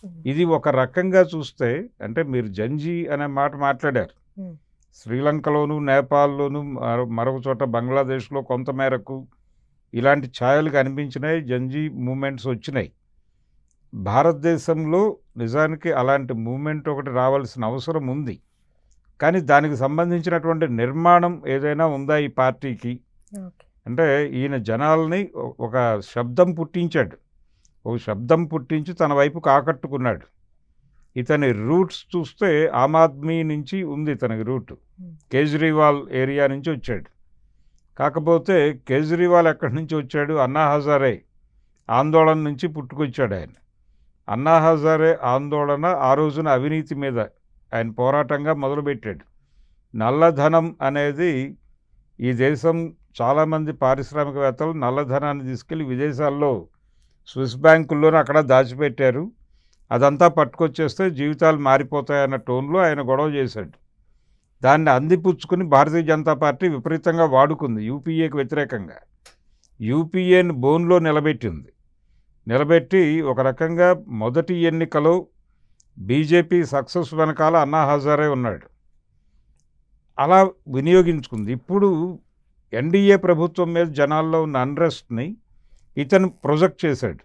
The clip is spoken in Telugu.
ఇది ఒక రకంగా చూస్తే అంటే మీరు జంజీ అనే మాట మాట్లాడారు. హ్మ్. శ్రీలంకలోను, నేపాల్‌లోను మరొక చోట బంగ్లాదేశ్‌లో కొంత మేరకు ఇలాంటి ఛాయలు కనిపించినాయి. జంజీ మూవ్‌మెంట్స్ వచ్చినాయి. భారతదేశంలో నిజానికి అలాంటి మూవ్‌మెంట్ ఒకటి రావాల్సిన అవసరం ఉంది. కానీ దానికి సంబంధించినటువంటి నిర్మాణం ఏదైనా ఉందా ఈ పార్టీకి? ఓకే. అంటే ఈయన జనాల్ని ఒక శబ్దం పుట్టించాడు. ఒక శబ్దం పుట్టించి తన వైపుకు ఆకట్టుకున్నాడు. ఇతని రూట్స్ చూస్తే ఆమ్ ఆద్మీ నుంచి ఉంది ఇతనికి రూట్. కేజ్రీవాల్ ఏరియా నుంచి వచ్చాడు. కాకపోతే కేజ్రీవాల్ ఎక్కడి నుంచి వచ్చాడు? అన్నా హజారే ఆందోళన నుంచి పుట్టుకొచ్చాడు ఆయన. అన్నా హజారే ఆందోళన ఆ రోజున అవినీతి మీద ఆయన పోరాటంగా మొదలుపెట్టాడు. నల్లధనం అనేది ఈ దేశం చాలామంది పారిశ్రామికవేత్తలు నల్లధనాన్ని తీసుకెళ్ళి విదేశాల్లో స్విస్ బ్యాంకుల్లోనూ అక్కడ దాచిపెట్టారు. అదంతా పట్టుకొచ్చేస్తే జీవితాలు మారిపోతాయన్న టోన్లో ఆయన గొడవ చేశాడు. దాన్ని అందిపుచ్చుకుని భారతీయ జనతా పార్టీ విపరీతంగా వాడుకుంది యూపీఏకి వ్యతిరేకంగా. యూపీఏని బోన్లో నిలబెట్టి ఒక రకంగా మొదటి ఎన్నికలో బీజేపీ సక్సెస్ వెనకాల అన్నా హజారే ఉన్నాడు. అలా వినియోగించుకుంది. ఇప్పుడు ఎన్డీఏ ప్రభుత్వం మీద జనాల్లో ఉన్న అన్రెస్ట్ని ఇతను ప్రొజెక్ట్ చేశాడు.